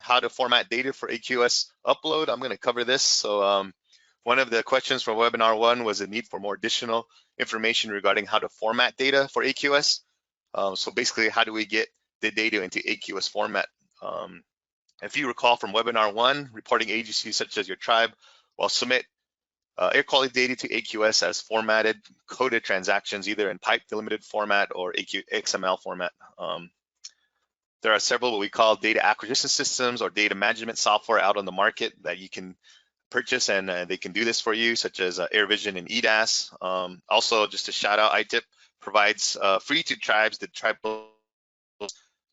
how to format data for AQS upload. I'm going to cover this. So one of the questions from webinar 1 was the need for more additional information regarding how to format data for AQS. So basically, how do we get the data into AQS format? If you recall from webinar 1, reporting agencies such as your tribe will submit air quality data to AQS as formatted, coded transactions, either in pipe delimited format or XML format. There are several what we call data acquisition systems or data management software out on the market that you can purchase, and they can do this for you, such as AirVision and EDAS. Also, just a shout out, ITIP provides free to tribes the tribal,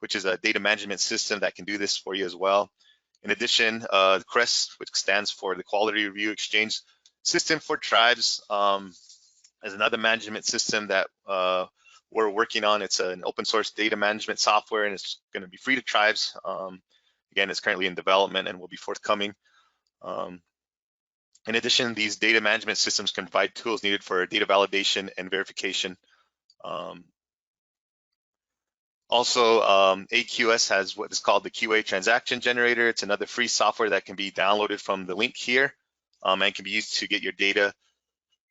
which is a data management system that can do this for you as well. In addition, CREST, which stands for the Quality Review Exchange System for Tribes, is another management system that we're working on. It's an open source data management software, and it's going to be free to tribes. Again, it's currently in development and will be forthcoming. In addition, these data management systems can provide tools needed for data validation and verification. Also, AQS has what is called the QA transaction generator. It's another free software that can be downloaded from the link here and can be used to get your data,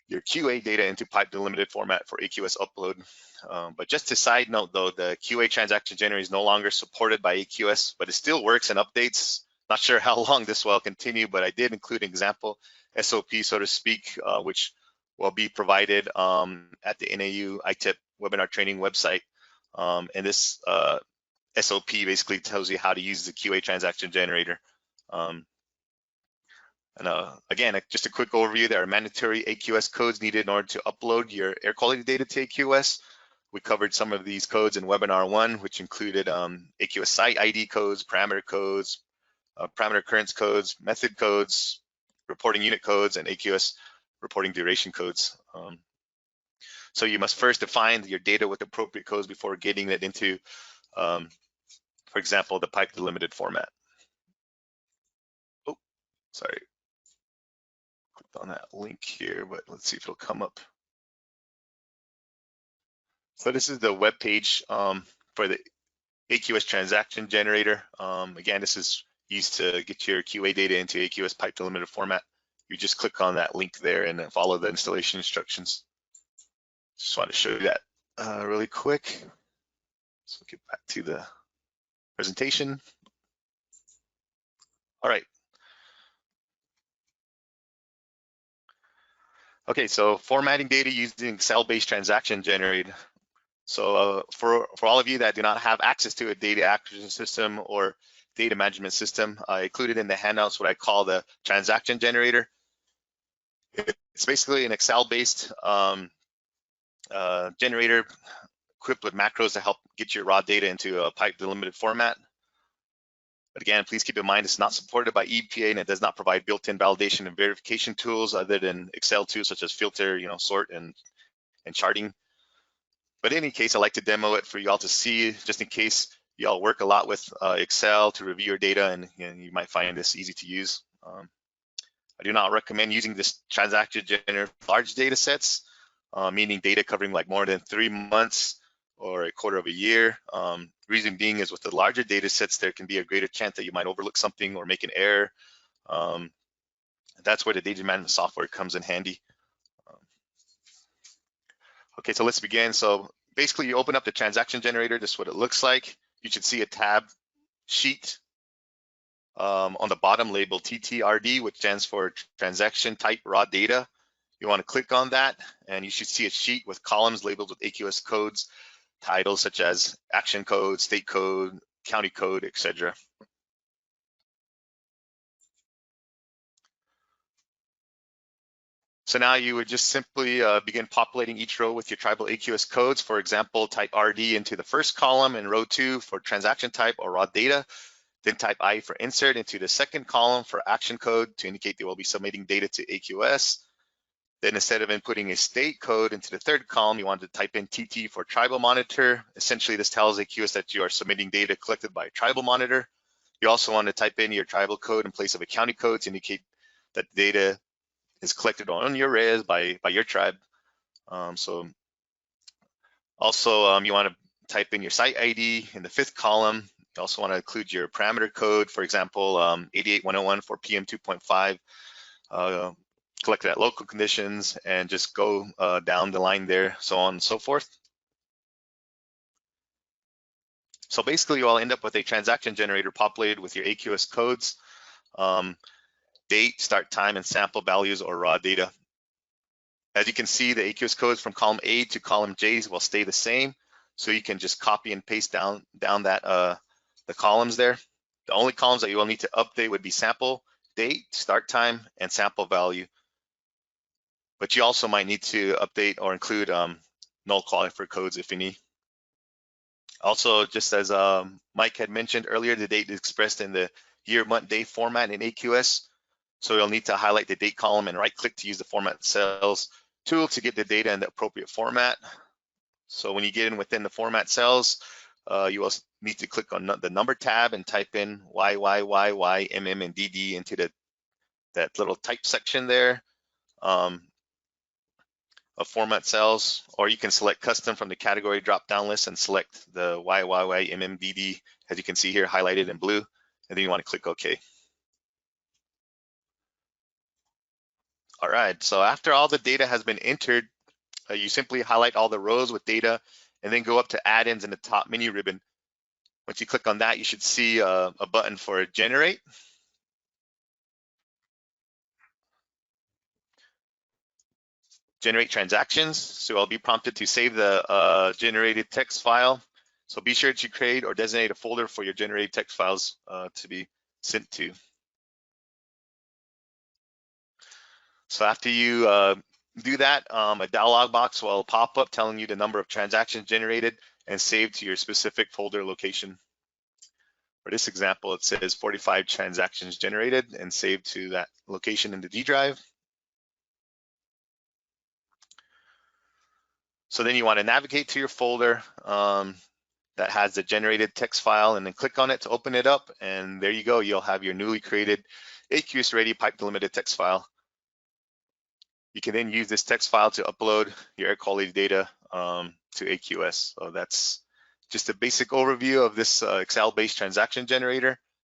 your QA data, into pipe delimited format for AQS upload. But just a side note though, the QA transaction generator is no longer supported by AQS, but it still works and updates. Not sure how long this will continue, but I did include an example SOP, so to speak, which will be provided at the NAU ITIP webinar training website. And this SOP basically tells you how to use the QA transaction generator. Again, just a quick overview, there are mandatory AQS codes needed in order to upload your air quality data to AQS. We covered some of these codes in webinar 1, which included AQS site ID codes, parameter occurrence codes, method codes, reporting unit codes, and AQS reporting duration codes. So you must first define your data with appropriate codes before getting it into, for example, the pipe delimited format. Oh, sorry. Clicked on that link here, but let's see if it'll come up. So this is the web page for the AQS transaction generator. Again, this is used to get your QA data into AQS pipe delimited format. You just click on that link there and then follow the installation instructions. Just want to show you that really quick. So get back to the presentation. All right. Okay, so formatting data using Excel-based transaction generated. So for all of you that do not have access to a data acquisition system or data management system, I included in the handouts what I call the transaction generator. It's basically an Excel-based generator equipped with macros to help get your raw data into a pipe delimited format. But again, please keep in mind it's not supported by EPA, and it does not provide built-in validation and verification tools other than Excel tools such as filter, sort, and charting. But in any case, I like to demo it for y'all to see, just in case y'all work a lot with Excel to review your data, and you might find this easy to use. I do not recommend using this transaction generator for large data sets, meaning data covering like more than 3 months or a quarter of a year. Reason being is with the larger data sets, there can be a greater chance that you might overlook something or make an error. That's where the data management software comes in handy. Okay, so let's begin. So basically you open up the transaction generator, this is what it looks like. You should see a tab sheet on the bottom labeled TTRD, which stands for transaction type raw data. You want to click on that and you should see a sheet with columns labeled with AQS codes, titles such as action code, state code, county code, etc. So now you would just simply begin populating each row with your tribal AQS codes. For example, type RD into the first column and row 2 for transaction type or raw data. Then type I for insert into the second column for action code to indicate they will be submitting data to AQS. Then instead of inputting a state code into the third column, you want to type in TT for tribal monitor. Essentially, this tells AQS that you are submitting data collected by a tribal monitor. You also want to type in your tribal code in place of a county code to indicate that data is collected on your res by your tribe. You want to type in your site ID in the 5th column You also want to include your parameter code, for example, 88101 for PM 2.5, collected at local conditions, and just go down the line there, so on and so forth. So basically, you'll end up with a transaction generator populated with your AQS codes, date, start time, and sample values or raw data. As you can see, the AQS codes from column A to column J will stay the same. So you can just copy and paste down that the columns there. The only columns that you will need to update would be sample, date, start time, and sample value. But you also might need to update or include null qualifier codes if any. Also, just as Mike had mentioned earlier, the date is expressed in the year, month, day format in AQS. So you'll need to highlight the date column and right-click to use the Format Cells tool to get the data in the appropriate format. So when you get in within the format cells, you also need to click on the number tab and type in YYYY, MM, and DD into that little type section there of format cells, or you can select custom from the category drop-down list and select the YYY, MM, DD, as you can see here highlighted in blue, and then you want to click OK. All right, so after all the data has been entered, you simply highlight all the rows with data and then go up to add-ins in the top menu ribbon. Once you click on that, you should see a button for generate. Generate transactions. So I'll be prompted to save the generated text file. So be sure to create or designate a folder for your generated text files to be sent to. So after you do that, a dialog box will pop up telling you the number of transactions generated and saved to your specific folder location. For this example, it says 45 transactions generated and saved to that location in the D drive. So then you want to navigate to your folder that has the generated text file and then click on it to open it up. And there you go, you'll have your newly created AQS ready pipe delimited text file. You can then use this text file to upload your air quality data to AQS. So that's just a basic overview of this Excel-based transaction generator.